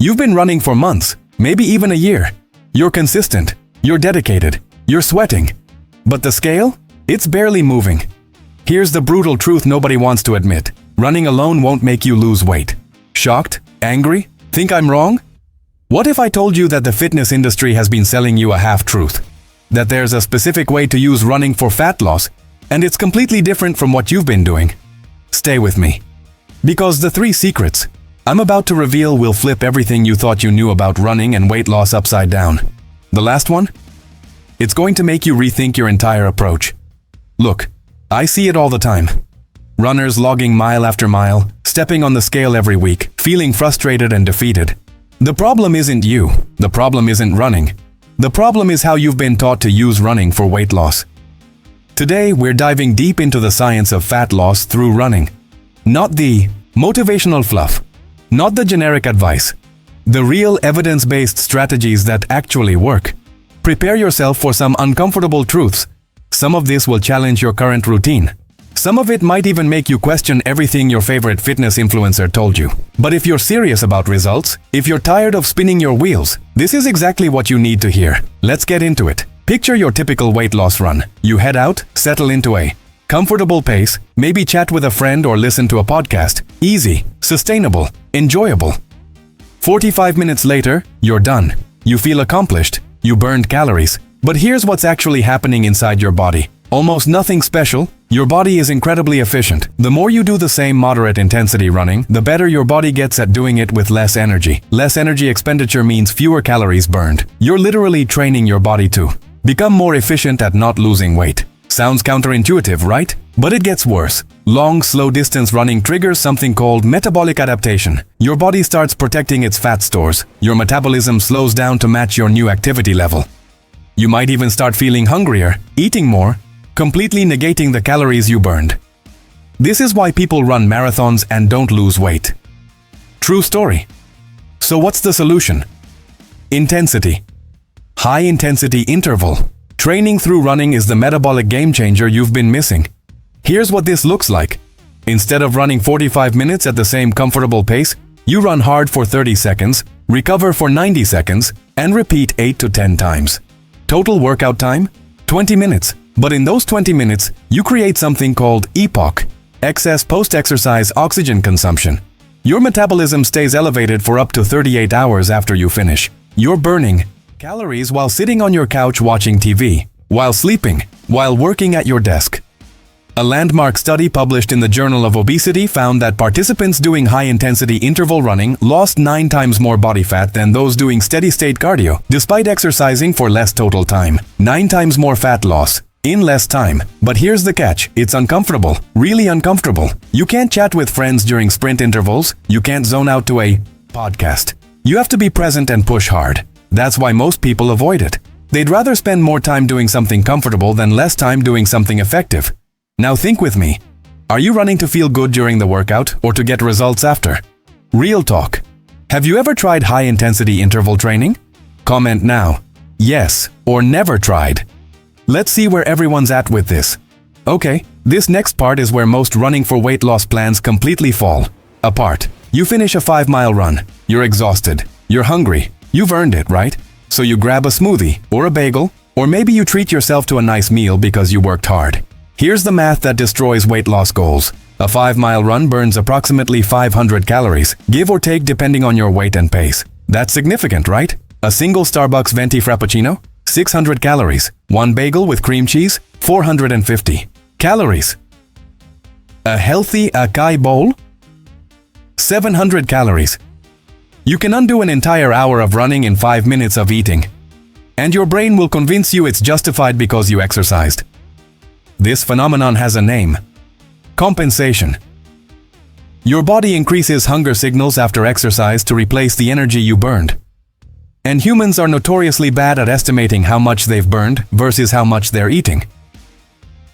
You've been running for months, maybe even a year. You're consistent, you're dedicated, you're sweating. But the scale? It's barely moving. Here's the brutal truth nobody wants to admit. Running alone won't make you lose weight. Shocked? Angry? Think I'm wrong? What if I told you that the fitness industry has been selling you a half-truth? That there's a specific way to use running for fat loss, and it's completely different from what you've been doing? Stay with me. Because the 3 secrets I'm about to reveal will flip everything you thought you knew about running and weight loss upside down. The last one? It's going to make you rethink your entire approach. Look, I see it all the time. Runners logging mile after mile, stepping on the scale every week, feeling frustrated and defeated. The problem isn't you. The problem isn't running. The problem is how you've been taught to use running for weight loss. Today, we're diving deep into the science of fat loss through running. Not the motivational fluff. Not the generic advice. The real evidence-based strategies that actually work. Prepare yourself for some uncomfortable truths. Some of this will challenge your current routine. Some of it might even make you question everything your favorite fitness influencer told you. But if you're serious about results, if you're tired of spinning your wheels, this is exactly what you need to hear. Let's get into it. Picture your typical weight loss run. You head out, settle into a comfortable pace, maybe chat with a friend or listen to a podcast. Easy, sustainable, enjoyable. 45 minutes later, you're done. You feel accomplished. You burned calories. But here's what's actually happening inside your body. Almost nothing special. Your body is incredibly efficient. The more you do the same moderate intensity running, the better your body gets at doing it with less energy. Less energy expenditure means fewer calories burned. You're literally training your body to become more efficient at not losing weight. Sounds counterintuitive, right? But it gets worse. Long, slow-distance running triggers something called metabolic adaptation. Your body starts protecting its fat stores. Your metabolism slows down to match your new activity level. You might even start feeling hungrier, eating more, completely negating the calories you burned. This is why people run marathons and don't lose weight. True story. So what's the solution? Intensity. High-intensity interval. Training through running is the metabolic game changer you've been missing. Here's what this looks like. Instead of running 45 minutes at the same comfortable pace, you run hard for 30 seconds, recover for 90 seconds, and repeat 8 to 10 times. Total workout time? 20 minutes. But in those 20 minutes, you create something called EPOC, excess post-exercise oxygen consumption. Your metabolism stays elevated for up to 38 hours after you finish. You're burning calories while sitting on your couch watching TV, while sleeping, while working at your desk. A landmark study published in the Journal of Obesity found that participants doing high-intensity interval running lost 9 times more body fat than those doing steady-state cardio, despite exercising for less total time. 9 times more fat loss in less time. But here's the catch. It's uncomfortable. Really uncomfortable. You can't chat with friends during sprint intervals. You can't zone out to a podcast. You have to be present and push hard. That's why most people avoid it. They'd rather spend more time doing something comfortable than less time doing something effective. Now think with me. Are you running to feel good during the workout or to get results after? Real talk. Have you ever tried high-intensity interval training? Comment now. Yes, or never tried. Let's see where everyone's at with this. Okay, this next part is where most running for weight loss plans completely fall apart. You finish a 5-mile run. You're exhausted. You're hungry. You've earned it, right? So you grab a smoothie or a bagel, or maybe you treat yourself to a nice meal because you worked hard. Here's the math that destroys weight loss goals. A 5-mile run burns approximately 500 calories, give or take depending on your weight and pace. That's significant, right? A single Starbucks venti frappuccino? 600 calories. One bagel with cream cheese? 450 calories. A healthy acai bowl? 700 calories. You can undo an entire hour of running in 5 minutes of eating. And your brain will convince you it's justified because you exercised. This phenomenon has a name. Compensation. Your body increases hunger signals after exercise to replace the energy you burned. And humans are notoriously bad at estimating how much they've burned versus how much they're eating.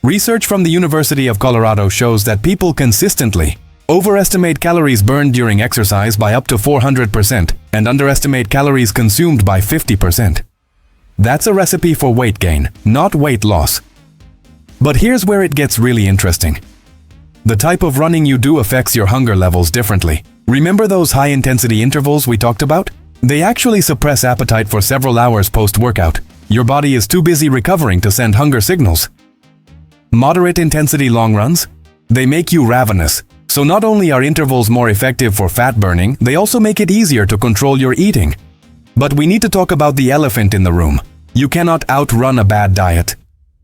Research from the University of Colorado shows that people consistently overestimate calories burned during exercise by up to 400% and underestimate calories consumed by 50%. That's a recipe for weight gain, not weight loss. But here's where it gets really interesting. The type of running you do affects your hunger levels differently. Remember those high-intensity intervals we talked about? They actually suppress appetite for several hours post-workout. Your body is too busy recovering to send hunger signals. Moderate intensity long runs? They make you ravenous. So not only are intervals more effective for fat burning, they also make it easier to control your eating. But we need to talk about the elephant in the room. You cannot outrun a bad diet.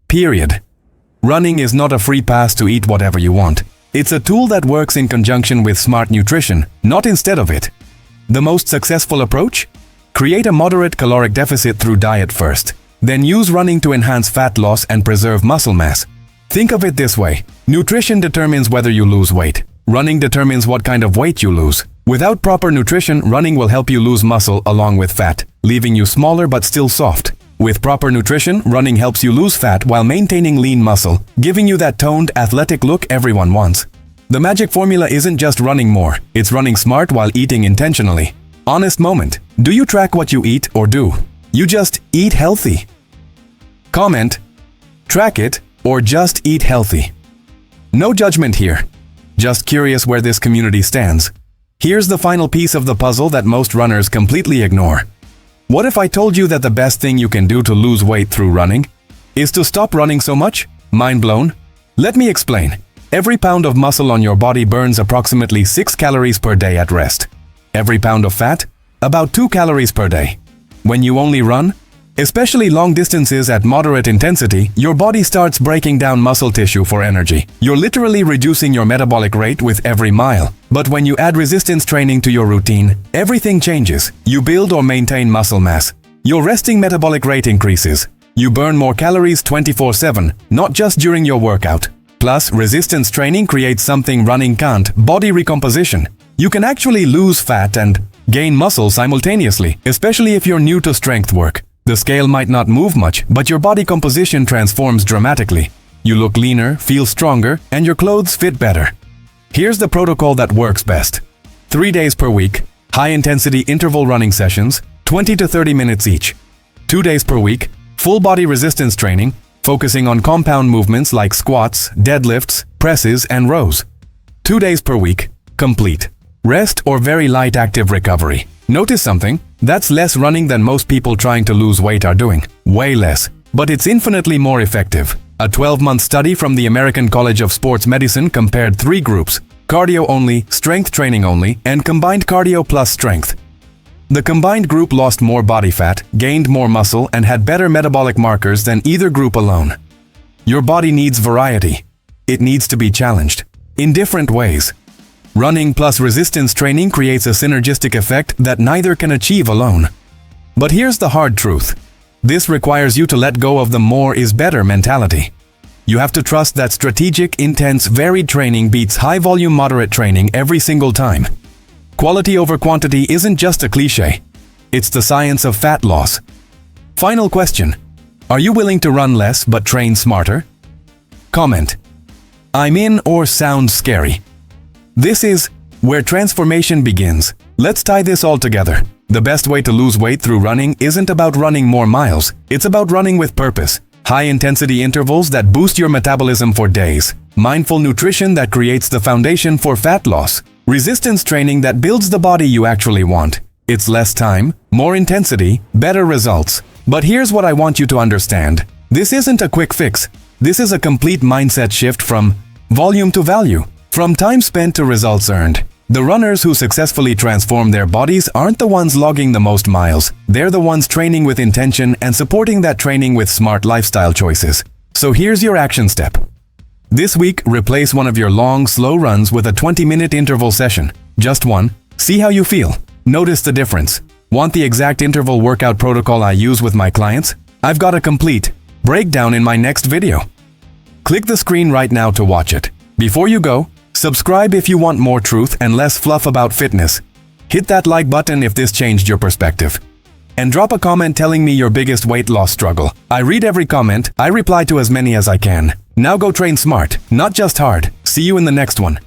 Period. Running is not a free pass to eat whatever you want. It's a tool that works in conjunction with smart nutrition, not instead of it. The most successful approach? Create a moderate caloric deficit through diet first. Then use running to enhance fat loss and preserve muscle mass. Think of it this way. Nutrition determines whether you lose weight. Running determines what kind of weight you lose. Without proper nutrition, running will help you lose muscle along with fat, leaving you smaller but still soft. With proper nutrition, running helps you lose fat while maintaining lean muscle, giving you that toned, athletic look everyone wants. The magic formula isn't just running more, it's running smart while eating intentionally. Honest moment. Do you track what you eat or do you just eat healthy? Comment. Track it or just eat healthy. No judgment here. Just curious where this community stands. Here's the final piece of the puzzle that most runners completely ignore. What if I told you that the best thing you can do to lose weight through running is to stop running so much? Mind blown? Let me explain. Every pound of muscle on your body burns approximately 6 calories per day at rest. Every pound of fat? About 2 calories per day. When you only run, especially long distances at moderate intensity, your body starts breaking down muscle tissue for energy. You're literally reducing your metabolic rate with every mile. But when you add resistance training to your routine, everything changes. You build or maintain muscle mass. Your resting metabolic rate increases. You burn more calories 24/7, not just during your workout. Plus, resistance training creates something running can't: body recomposition. You can actually lose fat and gain muscle simultaneously, especially if you're new to strength work. The scale might not move much, but your body composition transforms dramatically. You look leaner, feel stronger, and your clothes fit better. Here's the protocol that works best. 3 days per week, high-intensity interval running sessions, 20 to 30 minutes each. 2 days per week, full-body resistance training, focusing on compound movements like squats, deadlifts, presses, and rows. 2 days per week, complete. Rest or very light active recovery. Notice something? That's less running than most people trying to lose weight are doing. Way less. But it's infinitely more effective. A 12-month study from the American College of Sports Medicine compared 3 groups: cardio only, strength training only, and combined cardio plus strength. The combined group lost more body fat, gained more muscle, and had better metabolic markers than either group alone. Your body needs variety. It needs to be challenged. In different ways. Running plus resistance training creates a synergistic effect that neither can achieve alone. But here's the hard truth. This requires you to let go of the more is better mentality. You have to trust that strategic, intense, varied training beats high-volume, moderate training every single time. Quality over quantity isn't just a cliche. It's the science of fat loss. Final question. Are you willing to run less but train smarter? Comment. I'm in or sounds scary. This is where transformation begins. Let's tie this all together. The best way to lose weight through running isn't about running more miles. It's about running with purpose. High-intensity intervals that boost your metabolism for days. Mindful nutrition that creates the foundation for fat loss. Resistance training that builds the body you actually want. It's less time, more intensity, better results. But here's what I want you to understand. This isn't a quick fix. This is a complete mindset shift from volume to value. From time spent to results earned. The runners who successfully transform their bodies aren't the ones logging the most miles. They're the ones training with intention and supporting that training with smart lifestyle choices. So here's your action step. This week, replace one of your long, slow runs with a 20-minute interval session. Just one. See how you feel. Notice the difference. Want the exact interval workout protocol I use with my clients? I've got a complete breakdown in my next video. Click the screen right now to watch it. Before you go, subscribe if you want more truth and less fluff about fitness. Hit that like button if this changed your perspective. And drop a comment telling me your biggest weight loss struggle. I read every comment, I reply to as many as I can. Now go train smart, not just hard. See you in the next one.